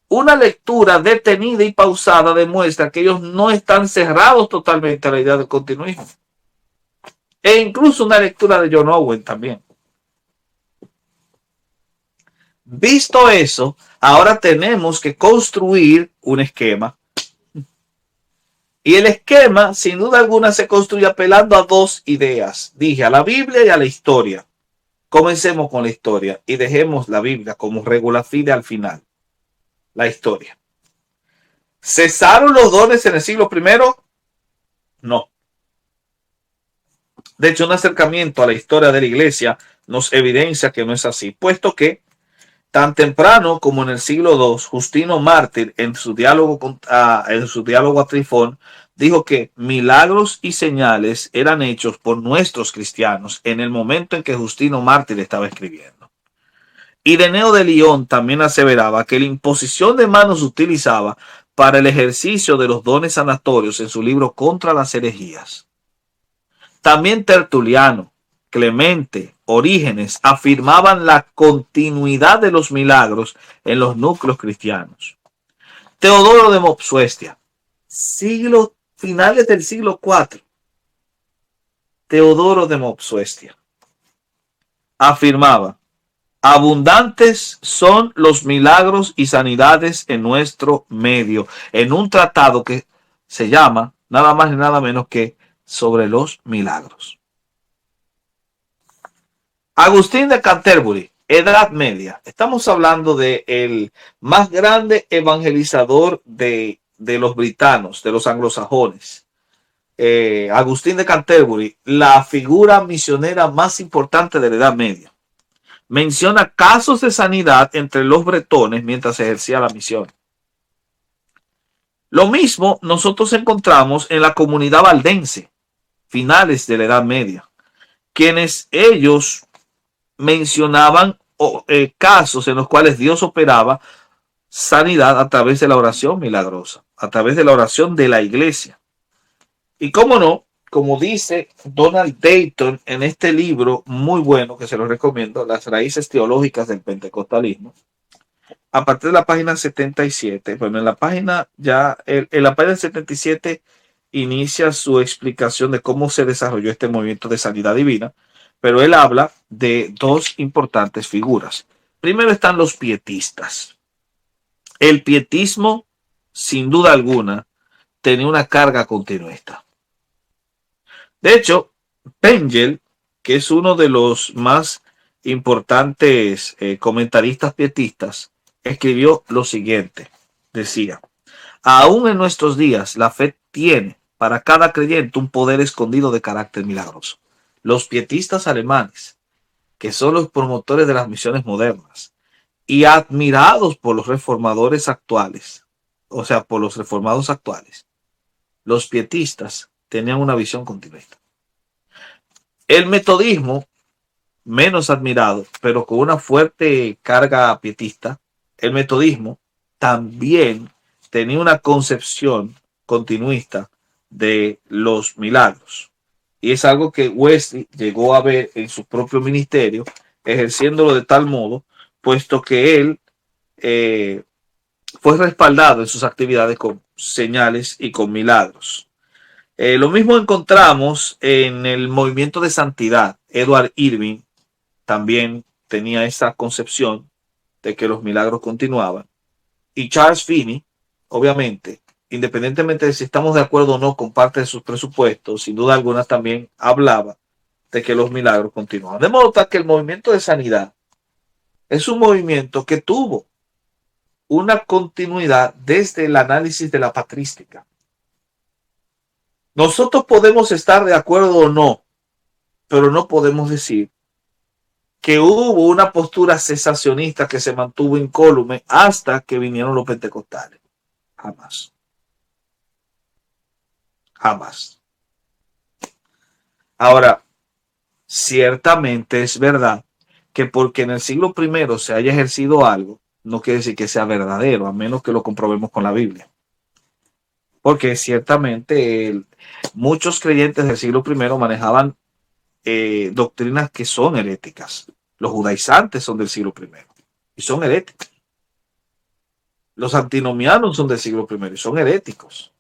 una lectura detenida y pausada demuestra que ellos no están cerrados totalmente a la idea del continuismo. E incluso una lectura de John Owen también. Visto eso, ahora tenemos que construir un esquema. Y el esquema, sin duda alguna, se construye apelando a dos ideas. Dije, a la Biblia y a la historia. Comencemos con la historia y dejemos la Biblia como regula fide al final. La historia. ¿Cesaron los dones en el siglo I? No. De hecho, un acercamiento a la historia de la iglesia nos evidencia que no es así, puesto que tan temprano como en el siglo II, Justino Mártir, en su diálogo a Trifón, dijo que milagros y señales eran hechos por nuestros cristianos en el momento en que Justino Mártir estaba escribiendo. Ireneo de Lyon también aseveraba que la imposición de manos se utilizaba para el ejercicio de los dones sanatorios en su libro Contra las herejías. También Tertuliano, Clemente, Orígenes afirmaban la continuidad de los milagros en los núcleos cristianos. Teodoro de Mopsuestia, finales del siglo IV. Teodoro de Mopsuestia afirmaba: Abundantes son los milagros y sanidades en nuestro medio, en un tratado que se llama nada más y nada menos que sobre los milagros. Agustín de Canterbury, Edad Media. Estamos hablando de el más grande evangelizador de los britanos, de los anglosajones. Agustín de Canterbury, la figura misionera más importante de la Edad Media. Menciona casos de sanidad entre los bretones mientras ejercía la misión. Lo mismo nosotros encontramos en la comunidad valdense, finales de la Edad Media, quienes ellos mencionaban casos en los cuales Dios operaba sanidad a través de la oración milagrosa, a través de la oración de la iglesia. Y cómo no, como dice Donald Dayton en este libro muy bueno que se lo recomiendo, Las raíces teológicas del pentecostalismo, a partir de la página 77, bueno, en la página 77 inicia su explicación de cómo se desarrolló este movimiento de sanidad divina, pero él habla de dos importantes figuras. Primero están los pietistas. El pietismo, sin duda alguna, tenía una carga continuista. De hecho, Pengel, que es uno de los más importantes comentaristas pietistas, escribió lo siguiente. Decía, aún en nuestros días la fe tiene para cada creyente un poder escondido de carácter milagroso. Los pietistas alemanes, que son los promotores de las misiones modernas y admirados por los reformadores actuales, o sea, por los reformados actuales, los pietistas tenían una visión continuista. El metodismo, menos admirado, pero con una fuerte carga pietista, el metodismo también tenía una concepción continuista de los milagros. Y es algo que Wesley llegó a ver en su propio ministerio, ejerciéndolo de tal modo, puesto que él fue respaldado en sus actividades con señales y con milagros. Lo mismo encontramos en el movimiento de santidad. Edward Irving también tenía esa concepción de que los milagros continuaban. Y Charles Finney, obviamente, independientemente de si estamos de acuerdo o no con parte de sus presupuestos, sin duda alguna también hablaba de que los milagros continuaban. De modo que el movimiento de sanidad es un movimiento que tuvo una continuidad desde el análisis de la patrística. Nosotros podemos estar de acuerdo o no, pero no podemos decir que hubo una postura cesacionista que se mantuvo incólume hasta que vinieron los pentecostales. Jamás. Jamás. Ahora, ciertamente es verdad que porque en el siglo I se haya ejercido algo, no quiere decir que sea verdadero, a menos que lo comprobemos con la Biblia. Porque ciertamente muchos creyentes del siglo I manejaban doctrinas que son heréticas. Los judaizantes son del siglo I y son heréticos. Los antinomianos son del siglo I y son heréticos.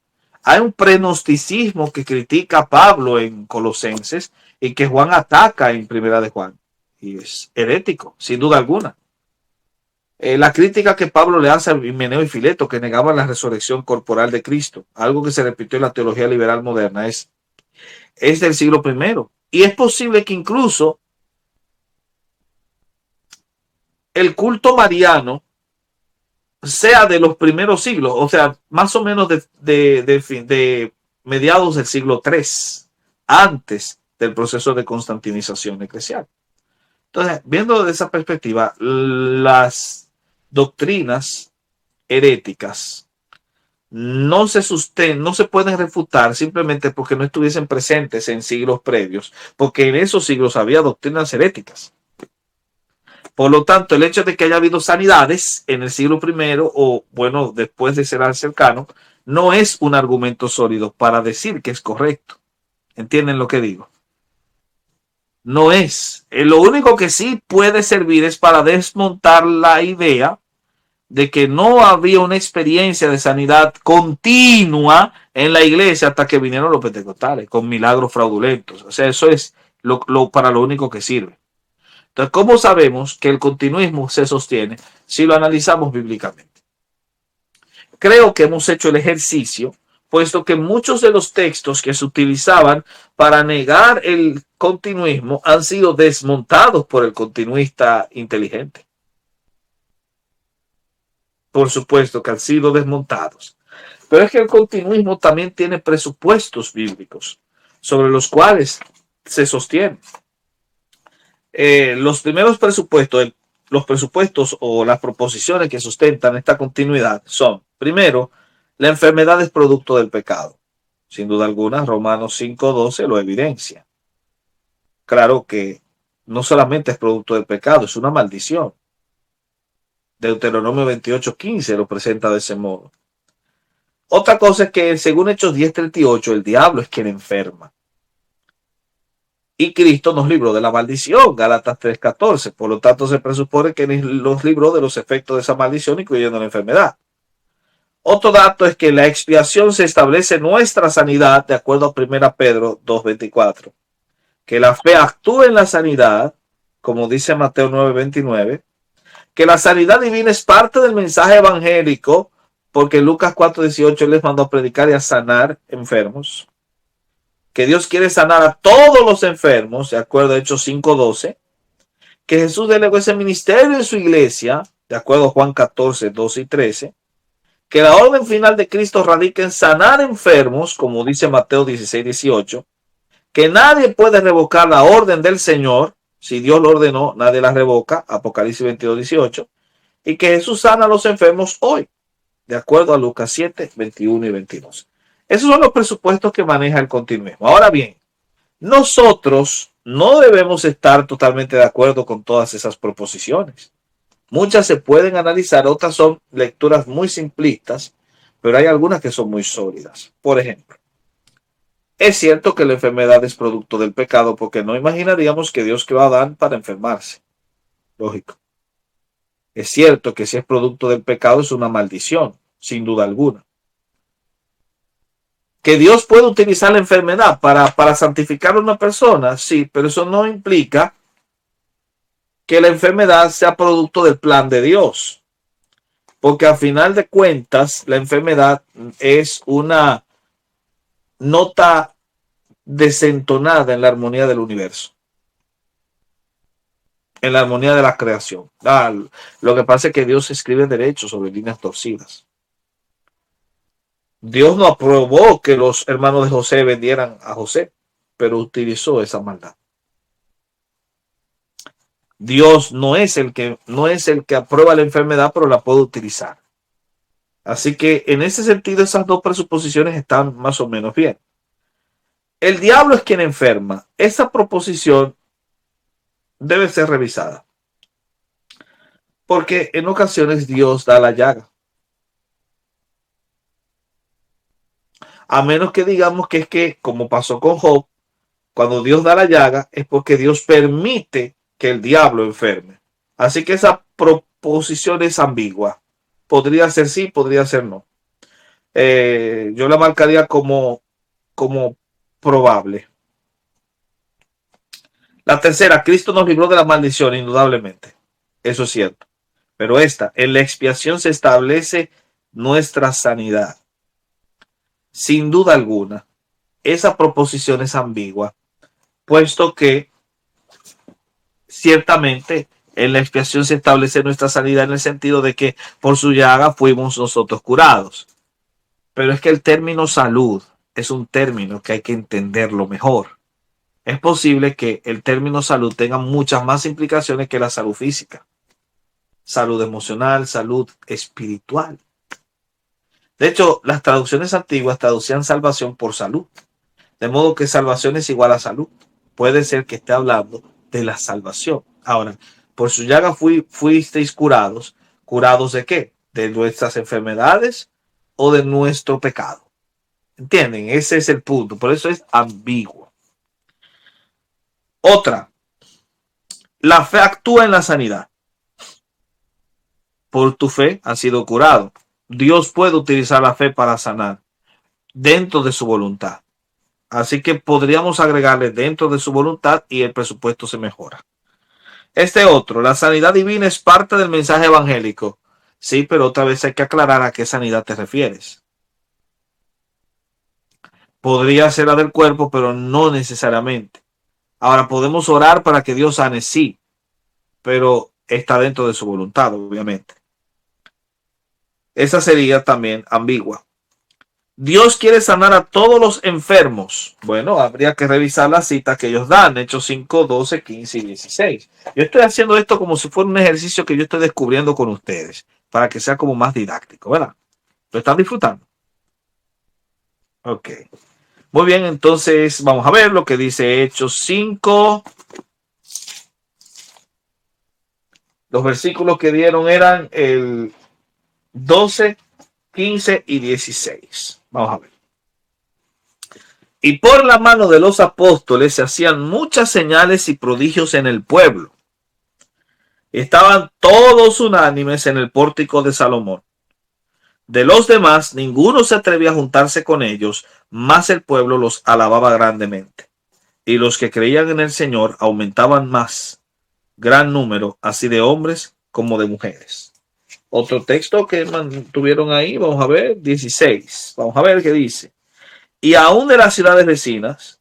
Hay un prenosticismo que critica a Pablo en Colosenses y que Juan ataca en Primera de Juan. Y es herético, sin duda alguna. La crítica que Pablo le hace a Himeneo y Fileto, que negaban la resurrección corporal de Cristo, algo que se repitió en la teología liberal moderna, es del siglo I. Y es posible que incluso el culto mariano sea de los primeros siglos, o sea, más o menos de mediados del siglo III, antes del proceso de constantinización eclesial. Entonces, viendo desde esa perspectiva, las doctrinas heréticas no se pueden refutar simplemente porque no estuviesen presentes en siglos previos, porque en esos siglos había doctrinas heréticas. Por lo tanto, el hecho de que haya habido sanidades en el siglo I o, bueno, después de ser cercano, no es un argumento sólido para decir que es correcto. ¿Entienden lo que digo? No es. Lo único que sí puede servir es para desmontar la idea de que no había una experiencia de sanidad continua en la iglesia hasta que vinieron los pentecostales con milagros fraudulentos. O sea, eso es para lo único que sirve. Entonces, ¿cómo sabemos que el continuismo se sostiene si lo analizamos bíblicamente? Creo que hemos hecho el ejercicio, puesto que muchos de los textos que se utilizaban para negar el continuismo han sido desmontados por el continuista inteligente. Por supuesto que han sido desmontados. Pero es que el continuismo también tiene presupuestos bíblicos sobre los cuales se sostiene. Los primeros presupuestos, los presupuestos o las proposiciones que sustentan esta continuidad son, primero, la enfermedad es producto del pecado. Sin duda alguna, Romanos 5:12 lo evidencia. Claro que no solamente es producto del pecado, es una maldición. Deuteronomio 28:15 lo presenta de ese modo. Otra cosa es que según Hechos 10:38, el diablo es quien enferma. Y Cristo nos libró de la maldición, Gálatas 3:14. Por lo tanto, se presupone que nos libró de los efectos de esa maldición, incluyendo la enfermedad. Otro dato es que la expiación se establece nuestra sanidad, de acuerdo a 1 Pedro 2:24. Que la fe actúe en la sanidad, como dice Mateo 9:29. Que la sanidad divina es parte del mensaje evangélico, porque Lucas 4:18 les mandó a predicar y a sanar enfermos. Que Dios quiere sanar a todos los enfermos, de acuerdo a Hechos 5:12. Que Jesús delegó ese ministerio en su iglesia, de acuerdo a Juan 14:12 y 13. Que la orden final de Cristo radica en sanar enfermos, como dice Mateo 16:18. Que nadie puede revocar la orden del Señor. Si Dios lo ordenó, nadie la revoca, Apocalipsis 22:18. Y que Jesús sana a los enfermos hoy, de acuerdo a Lucas 7:21 y 22. Esos son los presupuestos que maneja el continuismo. Ahora bien, nosotros no debemos estar totalmente de acuerdo con todas esas proposiciones. Muchas se pueden analizar, otras son lecturas muy simplistas, pero hay algunas que son muy sólidas. Por ejemplo, es cierto que la enfermedad es producto del pecado, porque no imaginaríamos que Dios creó a Adán para enfermarse. Lógico. Es cierto que si es producto del pecado es una maldición, sin duda alguna. Que Dios puede utilizar la enfermedad para santificar a una persona, sí, pero eso no implica que la enfermedad sea producto del plan de Dios. Porque al final de cuentas, la enfermedad es una nota desentonada en la armonía del universo, en la armonía de la creación. Lo que pasa es que Dios escribe derecho sobre líneas torcidas. Dios no aprobó que los hermanos de José vendieran a José, pero utilizó esa maldad. Dios no es el que aprueba la enfermedad, pero la puede utilizar. Así que en ese sentido esas dos presuposiciones están más o menos bien. El diablo es quien enferma. Esa proposición debe ser revisada. Porque en ocasiones Dios da la llaga. A menos que digamos que es que, como pasó con Job, cuando Dios da la llaga es porque Dios permite que el diablo enferme. Así que esa proposición es ambigua. Podría ser sí, podría ser no. Yo la marcaría como probable. La tercera, Cristo nos libró de la maldición, indudablemente. Eso es cierto. Pero en la expiación se establece nuestra sanidad. Sin duda alguna, esa proposición es ambigua, puesto que ciertamente en la expiación se establece nuestra sanidad en el sentido de que por su llaga fuimos nosotros curados. Pero es que el término salud es un término que hay que entenderlo mejor. Es posible que el término salud tenga muchas más implicaciones que la salud física. Salud emocional, salud espiritual. De hecho, las traducciones antiguas traducían salvación por salud. De modo que salvación es igual a salud. Puede ser que esté hablando de la salvación. Ahora, por su llaga fuisteis curados. ¿Curados de qué? ¿De nuestras enfermedades o de nuestro pecado? ¿Entienden? Ese es el punto. Por eso es ambiguo. Otra. La fe actúa en la sanidad. Por tu fe has sido curado. Dios puede utilizar la fe para sanar dentro de su voluntad. Así que podríamos agregarle dentro de su voluntad y el presupuesto se mejora. Este otro, la sanidad divina es parte del mensaje evangélico. Sí, pero otra vez hay que aclarar a qué sanidad te refieres. Podría ser la del cuerpo, pero no necesariamente. Ahora, podemos orar para que Dios sane, sí, pero está dentro de su voluntad, obviamente. Esa sería también ambigua. Dios quiere sanar a todos los enfermos. Bueno, habría que revisar la cita que ellos dan, Hechos 5, 12, 15 y 16. Yo estoy haciendo esto como si fuera un ejercicio que yo estoy descubriendo con ustedes, para que sea como más didáctico, ¿verdad? ¿Lo están disfrutando? Ok. Muy bien, entonces vamos a ver lo que dice Hechos 5. Los versículos que dieron eran el 12, 15 y 16. Vamos a ver. Y por la mano de los apóstoles se hacían muchas señales y prodigios en el pueblo. Estaban todos unánimes en el pórtico de Salomón. De los demás, ninguno se atrevía a juntarse con ellos, mas el pueblo los alababa grandemente. Y los que creían en el Señor aumentaban más, gran número, así de hombres como de mujeres. Otro texto que mantuvieron ahí, vamos a ver, 16. Vamos a ver qué dice. Y aún de las ciudades vecinas,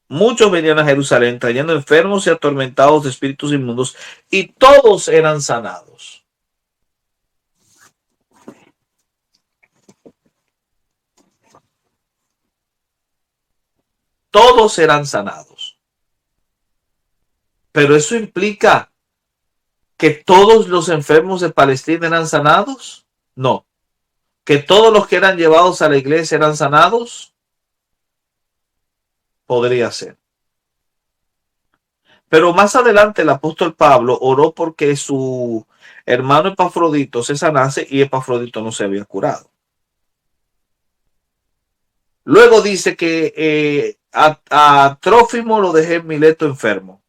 muchos venían a Jerusalén trayendo enfermos y atormentados de espíritus inmundos, y todos eran sanados. Todos eran sanados. Pero eso implica que todos los enfermos de Palestina eran sanados. No. Que todos los que eran llevados a la iglesia eran sanados. Podría ser. Pero más adelante el apóstol Pablo oró porque su hermano Epafrodito se sanase y Epafrodito no se había curado. Luego dice que a Trófimo lo dejé en Mileto enfermo.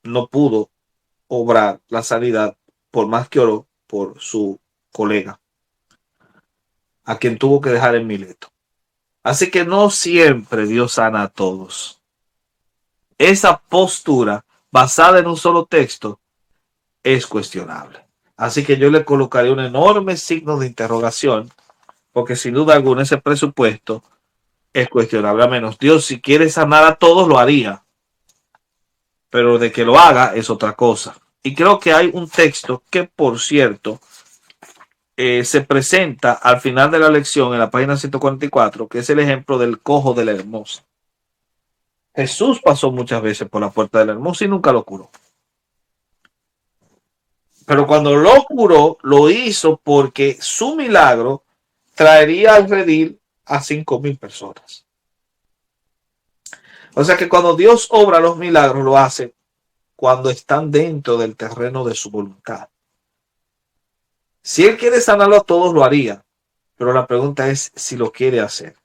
No pudo obrar la sanidad por más que oró por su colega, a quien tuvo que dejar en Mileto. Así que no siempre Dios sana a todos. Esa postura basada en un solo texto es cuestionable. Así que yo le colocaré un enorme signo de interrogación, porque sin duda alguna ese presupuesto es cuestionable. A menos Dios, si quiere sanar a todos, lo haría, pero de que lo haga es otra cosa. Y creo que hay un texto que, por cierto, se presenta al final de la lección en la página 144, que es el ejemplo del cojo de la hermosa. Jesús pasó muchas veces por la puerta de la hermosa y nunca lo curó. Pero cuando lo curó, lo hizo porque su milagro traería al redil a 5,000 personas. O sea que cuando Dios obra los milagros, lo hace cuando están dentro del terreno de su voluntad. Si Él quiere sanarlo a todos, lo haría. Pero la pregunta es si lo quiere hacer.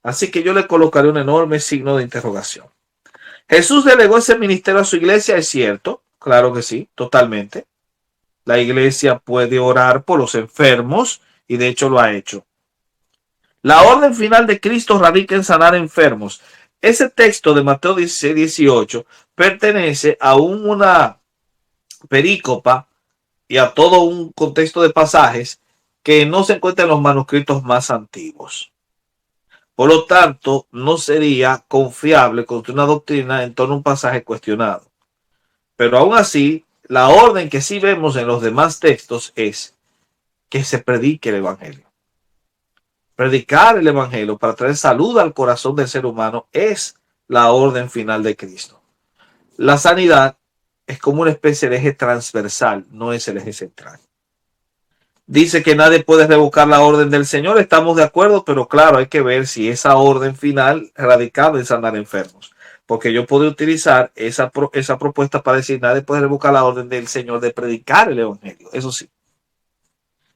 Así que yo le colocaré un enorme signo de interrogación. Jesús delegó ese ministerio a su iglesia, ¿es cierto? Claro que sí, totalmente. La iglesia puede orar por los enfermos y de hecho lo ha hecho. La orden final de Cristo radica en sanar enfermos. Ese texto de Mateo 16, 18 pertenece a una perícopa y a todo un contexto de pasajes que no se encuentra en los manuscritos más antiguos. Por lo tanto, no sería confiable construir una doctrina en torno a un pasaje cuestionado. Pero aún así, la orden que sí vemos en los demás textos es que se predique el Evangelio. Predicar el Evangelio para traer salud al corazón del ser humano es la orden final de Cristo. La sanidad es como una especie de eje transversal, no es el eje central. Dice que nadie puede revocar la orden del Señor, estamos de acuerdo, pero claro, hay que ver si esa orden final radicada en sanar enfermos. Porque yo puedo utilizar esa propuesta para decir nadie puede revocar la orden del Señor de predicar el Evangelio, eso sí.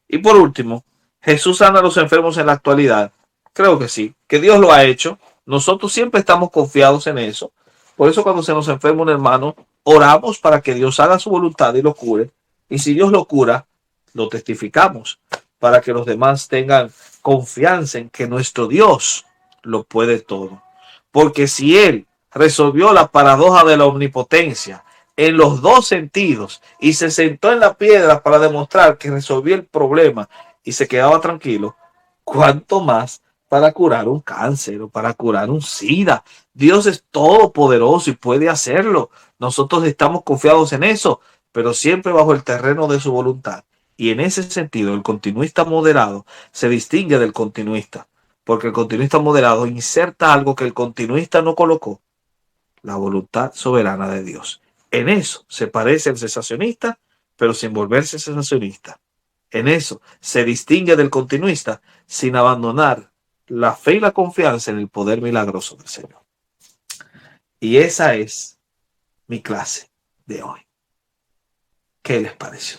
Y por último, ¿Jesús sana a los enfermos en la actualidad? Creo que sí, que Dios lo ha hecho. Nosotros siempre estamos confiados en eso. Por eso cuando se nos enferma un hermano, oramos para que Dios haga su voluntad y lo cure. Y si Dios lo cura, lo testificamos para que los demás tengan confianza en que nuestro Dios lo puede todo. Porque si Él resolvió la paradoja de la omnipotencia en los dos sentidos y se sentó en la piedra para demostrar que resolvió el problema y se quedaba tranquilo, ¿cuánto más para curar un cáncer o para curar un SIDA? Dios es todopoderoso y puede hacerlo. Nosotros estamos confiados en eso, pero siempre bajo el terreno de su voluntad. Y en ese sentido, el continuista moderado se distingue del continuista, porque el continuista moderado inserta algo que el continuista no colocó: la voluntad soberana de Dios. En eso se parece al cesacionista, pero sin volverse cesacionista. En eso se distingue del continuista sin abandonar la fe y la confianza en el poder milagroso del Señor. Y esa es mi clase de hoy. ¿Qué les pareció?